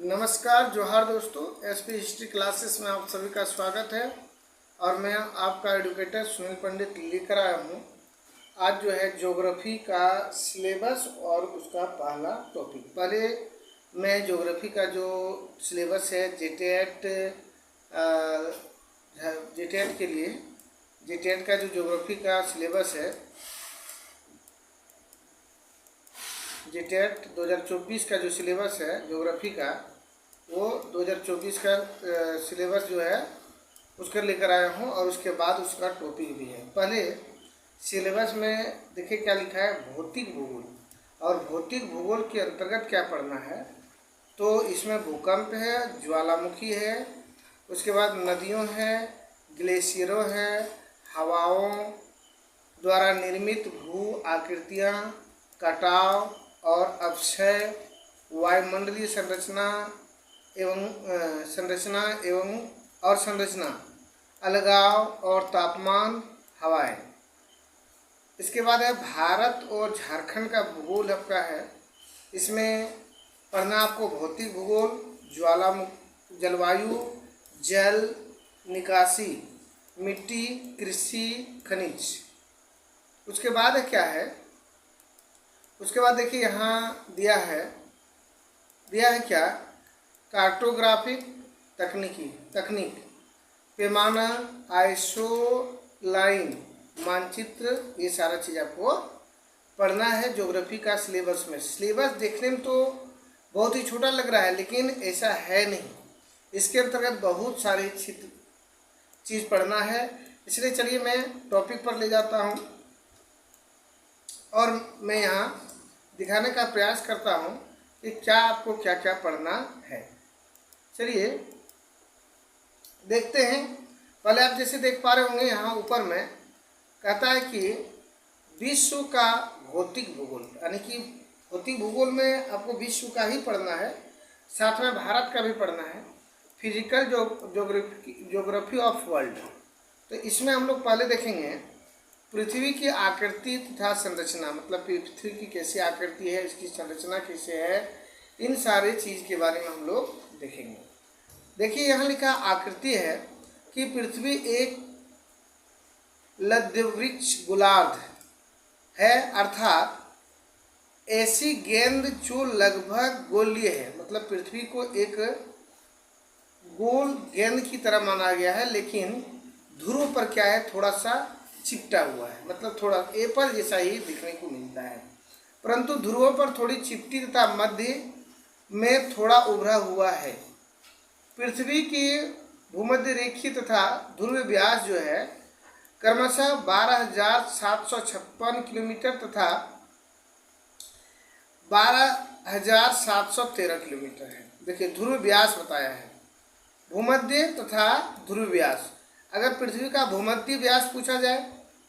नमस्कार, जोहार दोस्तों। एसपी हिस्ट्री क्लासेस में आप सभी का स्वागत है और मैं आपका एडुकेटर सुनील पंडित लेकर आया हूँ। आज जो है ज्योग्राफी का सिलेबस और उसका पहला टॉपिक। पहले मैं ज्योग्राफी का जो सिलेबस है जेटेट के लिए जेटेट का जो ज्योग्राफी का सिलेबस है, जेटेट 2024 का जो सिलेबस है ज्योग्राफी का, वो 2024 का सिलेबस जो है उसका लेकर आया हूँ और उसके बाद उसका टॉपिक भी है। पहले सिलेबस में देखिए क्या लिखा है, भौतिक भूगोल। और भौतिक भूगोल के अंतर्गत क्या पढ़ना है, तो इसमें भूकंप है, ज्वालामुखी है, उसके बाद नदियों हैं, ग्लेशियरों हैं, हवाओं द्वारा निर्मित भू आकृतियाँ, कटाव और अपक्षय, वायुमंडलीय संरचना और संरचना, अलगाव और तापमान, हवाएं। इसके बाद है भारत और झारखंड का भूगोल आपका है। इसमें पढ़ना आपको भौतिक भूगोल, जलवायु, जल निकासी, मिट्टी, कृषि, खनिज। उसके बाद क्या है, उसके बाद देखिए यहाँ दिया है क्या, कार्टोग्राफिक तकनीक, पैमाना, आइसोलाइन मानचित्र, ये सारा चीज़ आपको पढ़ना है ज्योग्राफी का सिलेबस में। सिलेबस देखने में तो बहुत ही छोटा लग रहा है, लेकिन ऐसा है नहीं। इसके अंतर्गत बहुत सारी चीज़ पढ़ना है। इसलिए चलिए मैं टॉपिक पर ले जाता हूँ और मैं यहाँ दिखाने का प्रयास करता हूँ कि क्या आपको क्या क्या पढ़ना है। चलिए देखते हैं। पहले आप जैसे देख पा रहे होंगे, यहाँ ऊपर में कहता है कि विश्व का भौतिक भूगोल, यानी कि भौतिक भूगोल में आपको विश्व का ही पढ़ना है, साथ में भारत का भी पढ़ना है। फिजिकल ज्योग्राफी ऑफ वर्ल्ड, तो इसमें हम लोग पहले देखेंगे पृथ्वी की आकृति तथा संरचना, मतलब पृथ्वी की कैसी आकृति है, इसकी संरचना कैसे है, इन सारे चीज़ के बारे में हम लोग देखेंगे। देखिए यहाँ लिखा आकृति है कि पृथ्वी एक लद्दवृक्ष गोलार्ध है, अर्थात ऐसी गेंद जो लगभग गोलीय है। मतलब पृथ्वी को एक गोल गेंद की तरह माना गया है, लेकिन ध्रुव पर क्या है, थोड़ा सा चिपटा हुआ है, मतलब थोड़ा एप्पल जैसा ही दिखने को मिलता है, परंतु ध्रुवों पर थोड़ी चिपटी तथा मध्य में थोड़ा उभरा हुआ है। पृथ्वी की भूमध्य रेखी तथा ध्रुव व्यास जो है क्रमशः 12,756 किलोमीटर तथा 12,713 किलोमीटर है। देखिए ध्रुव व्यास बताया है, भूमध्य तथा ध्रुव व्यास। अगर पृथ्वी का भूमध्य व्यास पूछा जाए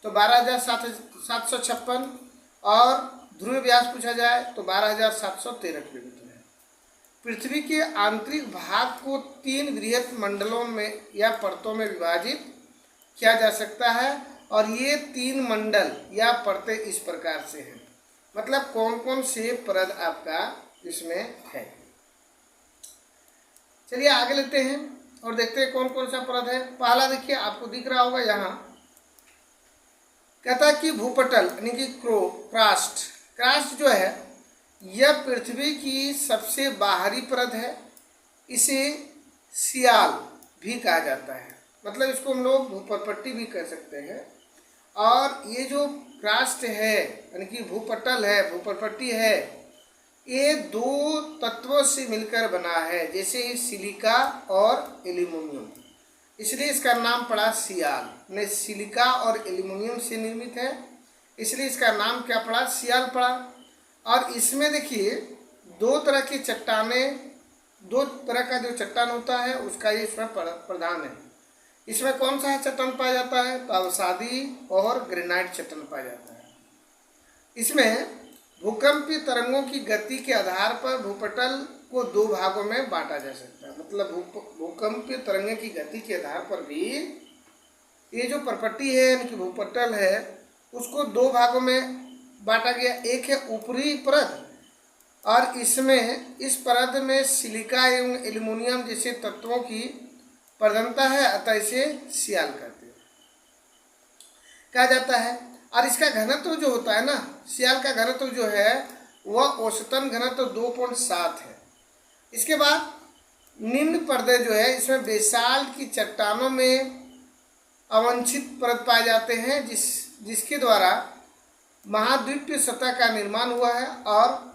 तो 12,756 और ध्रुव व्यास पूछा जाए तो 12,713 किलोमीटर है। पृथ्वी के आंतरिक भाग को 3 बृहत मंडलों में या परतों में विभाजित किया जा सकता है, और ये 3 मंडल या परतें इस प्रकार से हैं। मतलब कौन कौन से परत आपका इसमें है। चलिए आगे लेते हैं और देखते हैं कौन कौन सा परत है। पहला देखिए, आपको दिख रहा होगा यहाँ, कहता है कि भूपटल यानी कि क्रास्ट जो है यह पृथ्वी की सबसे बाहरी परत है। इसे सियाल भी कहा जाता है, मतलब इसको हम लोग भूपरपट्टी भी कह सकते हैं। और ये जो क्रास्ट है यानी कि भूपटल है, भूपरपट्टी है, ये 2 तत्वों से मिलकर बना है, जैसे सिलिका और एल्यूमिनियम, इसलिए इसका नाम पड़ा सियाल। ने सिलिका और एल्यूमिनियम से निर्मित है, इसलिए इसका नाम क्या पड़ा, सियाल पड़ा। और इसमें देखिए 2 तरह की चट्टानें, 2 तरह का जो चट्टान होता है उसका ये इसमें प्रधान है। इसमें कौन सा चट्टान पाया जाता है, तो अवसादी और ग्रेनाइट चट्टान पाया जाता है। इसमें भूकंपीय तरंगों की गति के आधार पर भूपटल को 2 भागों में बांटा जा सकता है। मतलब भूकंपीय तरंगों की गति के आधार पर भी ये जो परपट्टी है यानी कि भूपटल है, उसको 2 भागों में बांटा गया। एक है ऊपरी परत और इसमें इस परत में सिलिका एवं एल्युमिनियम जैसे तत्वों की प्रधानता है, अतः इसे सियाल कहते हैं, कहा जाता है। और इसका घनत्व जो होता है ना, सियाल का घनत्व जो है वह औसतन घनत्व 2.7 है। इसके बाद निम्न पर्दे जो है, इसमें बेसाल्ट की चट्टानों में अवांछित परत पाए जाते हैं, जिसके द्वारा महाद्वीपीय सतह का निर्माण हुआ है। और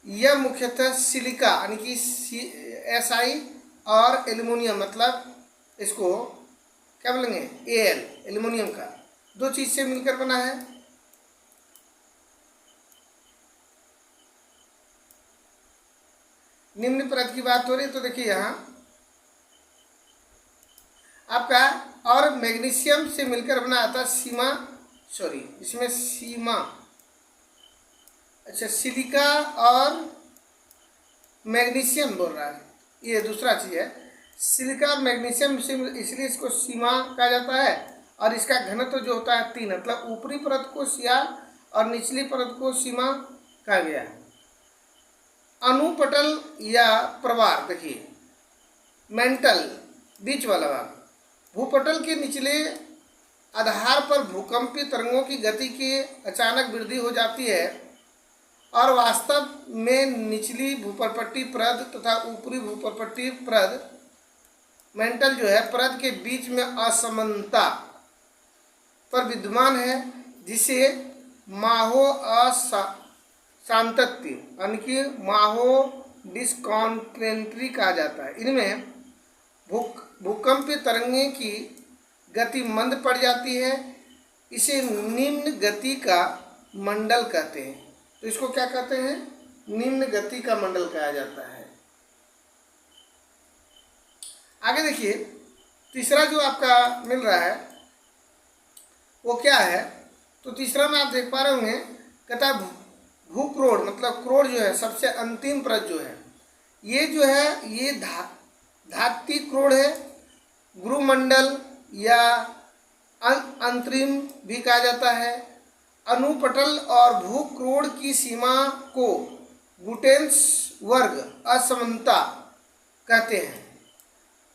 यह मुख्यतः सिलिका यानी कि SI और एल्युमिनियम, मतलब इसको क्या बोलेंगे, Al, एल्युमिनियम का, दो चीज से मिलकर बना है। निम्न परत की बात हो रही है तो देखिए यहाँ आपका, और मैग्नीशियम से मिलकर बना था इसमें सीमा, अच्छा सिलिका और मैग्नीशियम बोल रहा है, ये दूसरा चीज है। सिलिका और मैग्नीशियम से, इसलिए इसको सीमा कहा जाता है। और इसका घनत्व जो होता है 3, मतलब ऊपरी परत को सियाल और निचली परत को सीमा कहा गया है। अनुपटल या प्रवार, देखिए मेंटल बीच वाला भाग, भूपटल के निचले आधार पर भूकंपीय तरंगों की गति की अचानक वृद्धि हो जाती है और वास्तव में निचली भूपरपट्टी परत तथा ऊपरी भूपरपट्टी परत मेंटल जो है परत के बीच में असमानता पर विद्यमान है, जिसे माहो अशांतत्य यानी कि माहो डिस्कॉन्ट्रेंट्री कहा जाता है। इनमें भूकंपीय तरंगे की गति मंद पड़ जाती है, इसे निम्न गति का मंडल कहते हैं। तो इसको क्या कहते हैं, निम्न गति का मंडल कहा जाता है। आगे देखिए, तीसरा जो आपका मिल रहा है वो क्या है, तो तीसरा में आप देख पा रहे होंगे, कहता भूक्रोड़, मतलब क्रोड़ जो है सबसे अंतिम परत जो है, ये जो है ये धात्विक क्रोड़ है। गुरुमंडल या अंतरिम भी कहा जाता है। अनुपटल और भूक्रोड़ की सीमा को गुटेन्स वर्ग असमानता कहते हैं।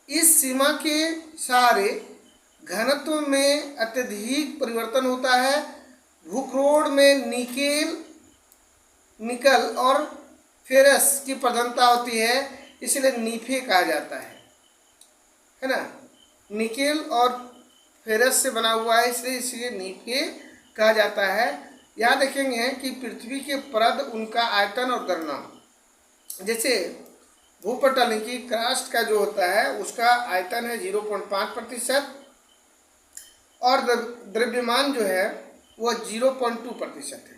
इस सीमा के सहारे घनत्व में अत्यधिक परिवर्तन होता है। भूक्रोड़ में निकल और फेरस की प्रधानता होती है, इसलिए नीफे कहा जाता है ना। निकेल और फेरस से बना हुआ है, इसलिए नीफे कहा जाता है। यहाँ देखेंगे कि पृथ्वी के परत, उनका आयतन और गणना, जैसे भूपटल की क्रस्ट का जो होता है उसका आयतन है 0.5% और द्रव्यमान जो है वो 0.2% है।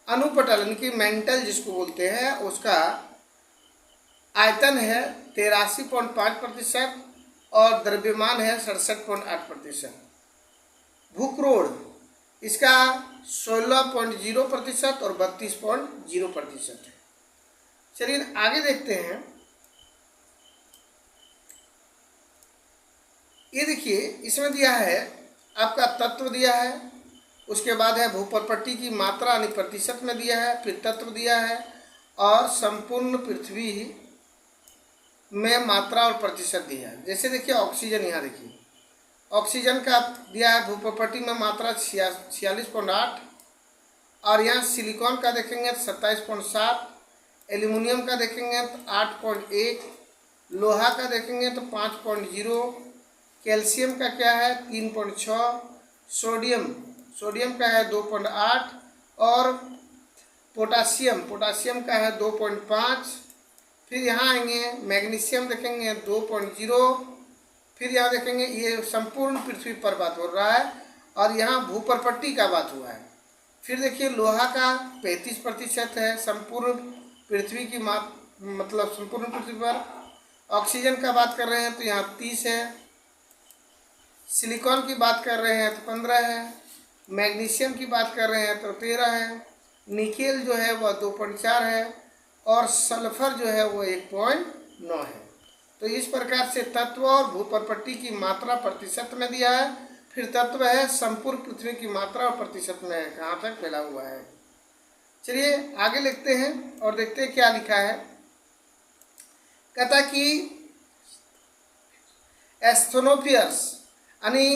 अनुपटल यानी कि मेंटल जिसको बोलते हैं, उसका आयतन है 83.5% और द्रव्यमान है 67.8%। भूक्रोड़ इसका 16.0% और 32.0% है। चलिए आगे देखते हैं। ये देखिए, इसमें दिया है आपका तत्व दिया है, उसके बाद है भूपरपट्टी की मात्रा यानी प्रतिशत में दिया है, फिर तत्व दिया है और संपूर्ण पृथ्वी में मात्रा और प्रतिशत दिया है। जैसे देखिए ऑक्सीजन, यहाँ देखिए ऑक्सीजन का दिया है भूपरपट्टी में मात्रा 46.8 और यहाँ सिलिकॉन का देखेंगे तो 27.7, एल्युमिनियम का देखेंगे तो 8.1, लोहा का देखेंगे तो 5.0, कैल्शियम का क्या है 3.6, सोडियम का है 2.8 और पोटासियम का है 2.5। फिर यहाँ आएंगे मैग्नीशियम देखेंगे 2.0। फिर यहाँ देखेंगे ये संपूर्ण पृथ्वी पर बात हो रहा है और यहाँ भूपरपट्टी का बात हुआ है। फिर देखिए लोहा का 35% है संपूर्ण पृथ्वी की मतलब संपूर्ण पृथ्वी पर। ऑक्सीजन का बात कर रहे हैं तो यहाँ 30 है, सिलिकॉन की बात कर रहे हैं तो 15 है, मैग्नीशियम की बात कर रहे हैं तो 13 है, निकेल जो है वह 2.4 है और सल्फर जो है वो 1.9 है। तो इस प्रकार से तत्व और भूपरपट्टी की मात्रा प्रतिशत में दिया है। फिर तत्व है संपूर्ण पृथ्वी की मात्रा और प्रतिशत में कहाँ तक फैला हुआ है। चलिए आगे लिखते हैं और देखते हैं क्या लिखा है। कहता कि एस्थनोफियर्स यानी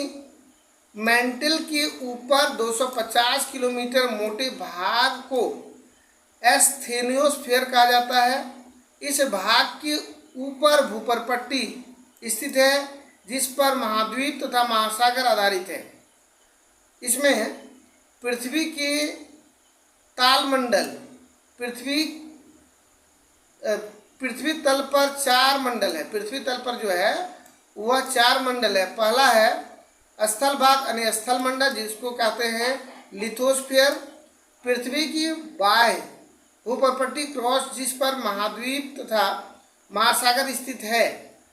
मेंटल के ऊपर 250 किलोमीटर मोटे भाग को एस्थेनियोस्फीयर कहा जाता है। इस भाग के ऊपर भूपर्पट्टी स्थित है जिस पर महाद्वीप तथा महासागर आधारित है। इसमें पृथ्वी के तालमंडल पृथ्वी तल पर 4 मंडल है। पृथ्वी तल पर जो है वह 4 मंडल है। पहला है स्थल भाग यानी स्थल मंडल जिसको कहते हैं लिथोस्फीयर। पृथ्वी की बाह्य भूपर्पट्टी क्रॉस जिस पर महाद्वीप तथा महासागर स्थित है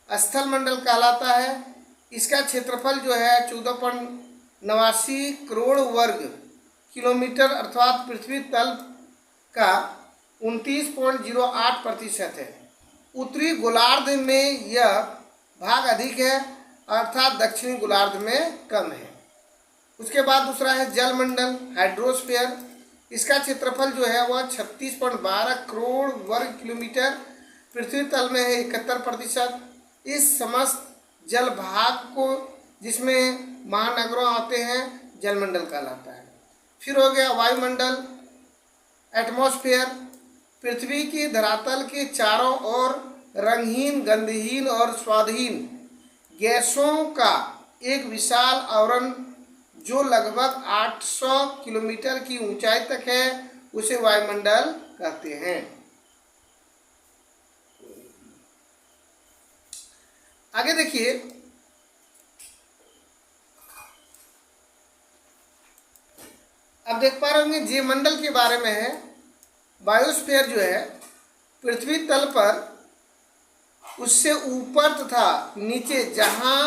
स्थल मंडल कहलाता है। इसका क्षेत्रफल जो है 14.89 करोड़ वर्ग किलोमीटर अर्थात पृथ्वी तल का 29.08% है। उत्तरी गोलार्ध में यह भाग अधिक है अर्थात दक्षिणी गोलार्ध में कम है। उसके बाद दूसरा है जलमंडल हाइड्रोस्फीयर। इसका क्षेत्रफल जो है वह 36.12 करोड़ वर्ग किलोमीटर पृथ्वी तल में है 71%। इस समस्त जल भाग को जिसमें महानगरों आते हैं जलमंडल कहलाता है। फिर हो गया वायुमंडल एटमॉस्फेयर। पृथ्वी की धरातल के चारों ओर रंगहीन गंधहीन और स्वादहीन गैसों का एक विशाल आवरण जो लगभग 800 किलोमीटर की ऊंचाई तक है उसे वायुमंडल कहते हैं। आगे देखिए अब देख पा रहे होंगे जीवमंडल के बारे में है। बायोस्फीयर जो है पृथ्वी तल पर उससे ऊपर तथा नीचे जहाँ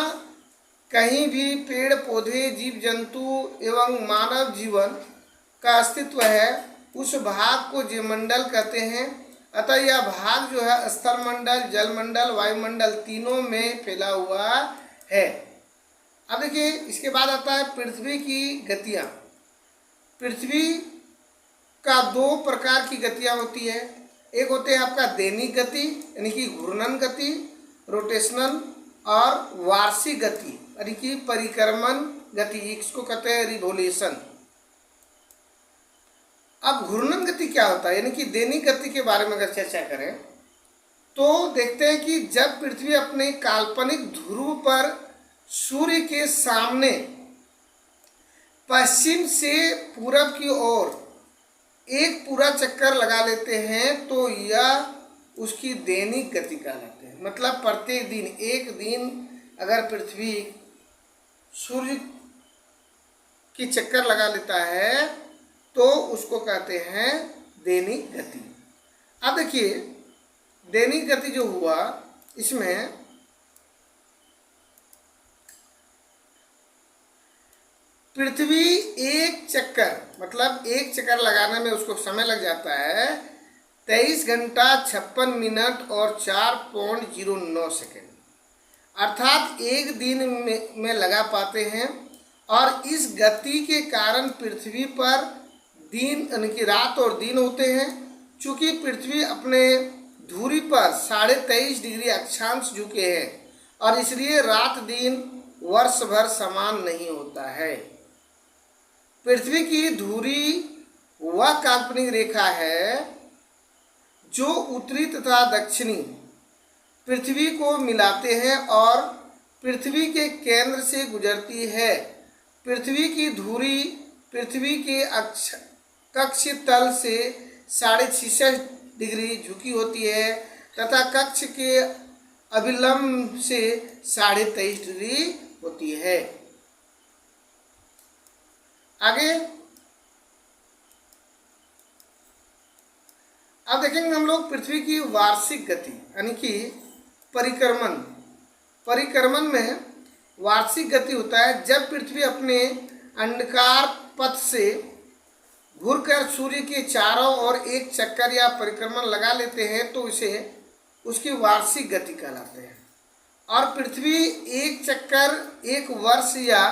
कहीं भी पेड़ पौधे जीव जंतु एवं मानव जीवन का अस्तित्व है उस भाग को जीवमंडल कहते हैं। अतः यह भाग जो है स्थल मंडल जलमंडल वायुमंडल तीनों में फैला हुआ है। अब देखिए इसके बाद आता है पृथ्वी की गतियाँ। पृथ्वी का 2 प्रकार की गतियाँ होती है। एक होते हैं आपका दैनिक गति यानी कि घूर्णन गति रोटेशनल और वार्षिक गति यानी कि परिक्रमण गति, इसको कहते हैं रिवोल्यूशन। अब घूर्णन गति क्या होता है यानी कि दैनिक गति के बारे में अगर चर्चा करें तो देखते हैं कि जब पृथ्वी अपने काल्पनिक ध्रुव पर सूर्य के सामने पश्चिम से पूरब की ओर एक पूरा चक्कर लगा लेते हैं तो यह उसकी दैनिक गति कहलाते हैं। मतलब प्रत्येक दिन एक दिन अगर पृथ्वी सूर्य की चक्कर लगा लेता है तो उसको कहते हैं दैनिक गति। अब देखिए दैनिक गति जो हुआ इसमें पृथ्वी एक चक्कर मतलब एक चक्कर लगाने में उसको समय लग जाता है 23 घंटा 56 मिनट और 4.09 सेकेंड अर्थात एक दिन में लगा पाते हैं। और इस गति के कारण पृथ्वी पर दिन यानी कि रात और दिन होते हैं। चूँकि पृथ्वी अपने धुरी पर 23.5 डिग्री अक्षांश झुके हैं और इसलिए रात दिन वर्ष भर समान नहीं होता है। पृथ्वी की धुरी वह काल्पनिक रेखा है जो उत्तरी तथा दक्षिणी पृथ्वी को मिलाते हैं और पृथ्वी के केंद्र से गुजरती है। पृथ्वी की धुरी पृथ्वी के कक्ष तल से 66.5 डिग्री झुकी होती है तथा कक्ष के अभिलंब से 23.5 डिग्री होती है। आगे अब देखेंगे हम लोग पृथ्वी की वार्षिक गति यानी कि परिक्रमण में वार्षिक गति होता है जब पृथ्वी अपने अंडाकार पथ से घूरकर सूर्य के चारों ओर एक चक्कर या परिक्रमण लगा लेते हैं तो इसे उसकी वार्षिक गति कहलाते हैं। और पृथ्वी एक चक्कर एक वर्ष या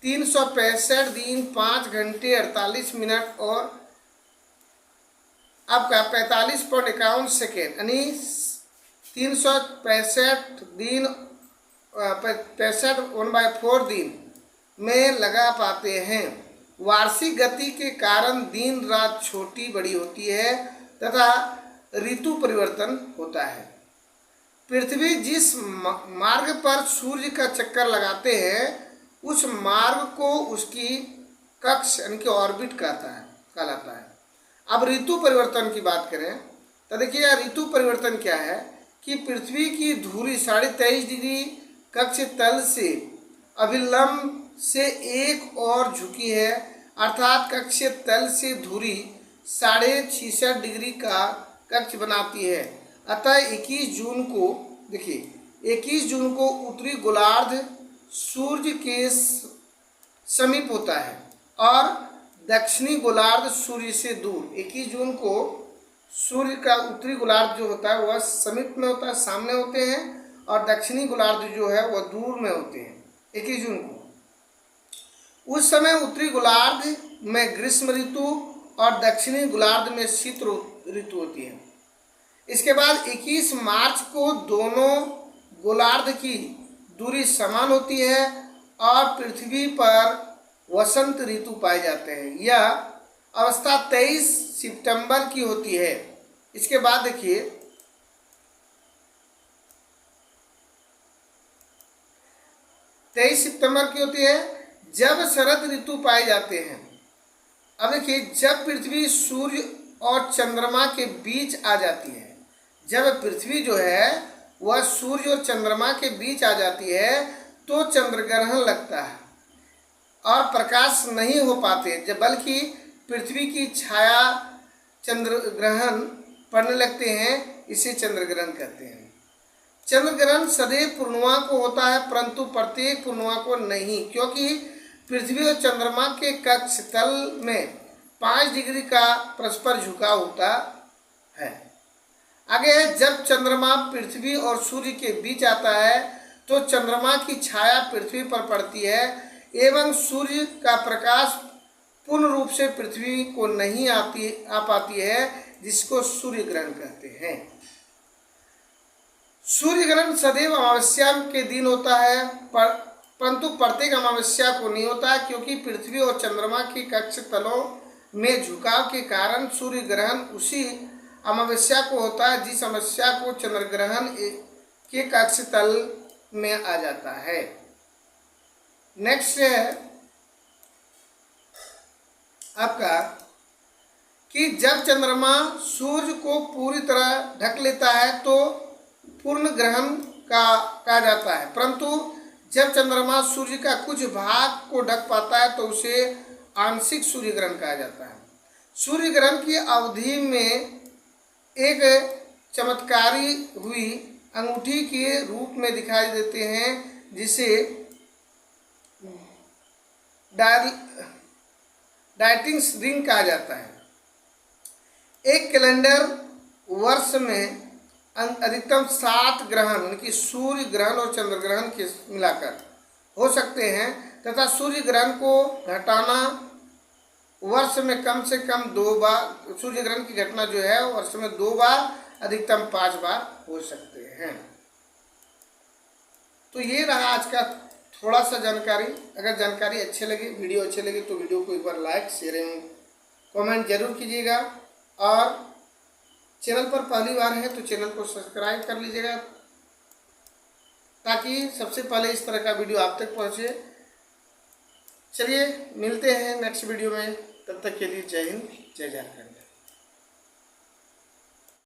365 दिन 5 घंटे 48 मिनट और आपका 45.51 सेकेंड यानी 365 दिन 1/4 दिन में लगा पाते हैं। वार्षिक गति के कारण दिन रात छोटी बड़ी होती है तथा ऋतु परिवर्तन होता है। पृथ्वी जिस मार्ग पर सूर्य का चक्कर लगाते हैं उस मार्ग को उसकी कक्ष यानी कि ऑर्बिट कहलाता है। अब ऋतु परिवर्तन की बात करें तो देखिए ऋतु परिवर्तन क्या है कि पृथ्वी की धुरी 23.5 डिग्री कक्ष तल से अभिलंब से एक और झुकी है, अर्थात कक्षीय तल से धुरी 66.5 डिग्री का कक्ष बनाती है। अतः 21 जून को देखिए 21 जून को उत्तरी गोलार्ध सूर्य के समीप होता है और दक्षिणी गोलार्ध सूर्य से दूर। 21 जून को सूर्य का उत्तरी गोलार्ध जो होता है वह समीप में होता है, सामने होते हैं, और दक्षिणी गोलार्ध जो है वह दूर में होते हैं 21 जून को। उस समय उत्तरी गोलार्ध में ग्रीष्म ऋतु और दक्षिणी गोलार्ध में शीत ऋतु होती है। इसके बाद 21 मार्च को दोनों गोलार्ध की दूरी समान होती है और पृथ्वी पर वसंत ऋतु पाए जाते हैं। यह अवस्था 23 सितंबर की होती है। इसके बाद देखिए 23 सितंबर की होती है जब शरद ऋतु पाए जाते हैं। अब देखिए जब पृथ्वी सूर्य और चंद्रमा के बीच आ जाती है, जब पृथ्वी जो है वह सूर्य और चंद्रमा के बीच आ जाती है तो चंद्र ग्रहण लगता है और प्रकाश नहीं हो पाते, जब बल्कि पृथ्वी की छाया चंद्र ग्रहण पड़ने लगते हैं, इसे चंद्र ग्रहण कहते हैं। चंद्र ग्रहण सदैव पूर्णिमा को होता है परंतु प्रत्येक पूर्णिमा को नहीं, क्योंकि पृथ्वी और चंद्रमा के कक्ष तल में 5 डिग्री का परस्पर झुकाव होता है। आगे जब चंद्रमा पृथ्वी और सूर्य के बीच आता है तो चंद्रमा की छाया पृथ्वी पर पड़ती है एवं सूर्य का प्रकाश पूर्ण रूप से पृथ्वी को नहीं आ पाती है, जिसको सूर्य ग्रहण कहते हैं। सूर्य ग्रहण सदैव अमावस्या के दिन होता है परंतु प्रत्येक अमावस्या को नहीं होता है, क्योंकि पृथ्वी और चंद्रमा के कक्ष तलों में झुकाव के कारण सूर्य ग्रहण उसी अमावस्या को होता है जिस अमावस्या को चंद्र ग्रहण के कक्ष तल में आ जाता है। नेक्स्ट है आपका कि जब चंद्रमा सूर्य को पूरी तरह ढक लेता है तो पूर्ण ग्रहण कहा जाता है, परंतु जब चंद्रमा सूर्य का कुछ भाग को ढक पाता है तो उसे आंशिक सूर्य ग्रहण कहा जाता है। सूर्य ग्रहण की अवधि में एक चमत्कारी हुई अंगूठी के रूप में दिखाई देते हैं, जिसे डाइटिंग्स रिंग कहा जाता है। एक कैलेंडर वर्ष में अधिकतम 7 ग्रहण यानी कि सूर्य ग्रहण और चंद्र ग्रहण के मिलाकर हो सकते हैं तथा सूर्य ग्रहण को घटाना वर्ष में कम से कम 2 बार, सूर्य ग्रहण की घटना जो है वर्ष में 2 बार अधिकतम 5 बार हो सकते हैं। तो ये रहा आज का थोड़ा सा जानकारी। अगर जानकारी अच्छे लगे, वीडियो अच्छे लगे तो वीडियो को एक बार लाइक शेयर एवं कमेंट जरूर कीजिएगा और चैनल पर पहली बार है तो चैनल को सब्सक्राइब कर लीजिएगा ताकि सबसे पहले इस तरह का वीडियो आप तक पहुंचे। चलिए मिलते हैं नेक्स्ट वीडियो में, तब तक के लिए जय हिंद जय झारखंड।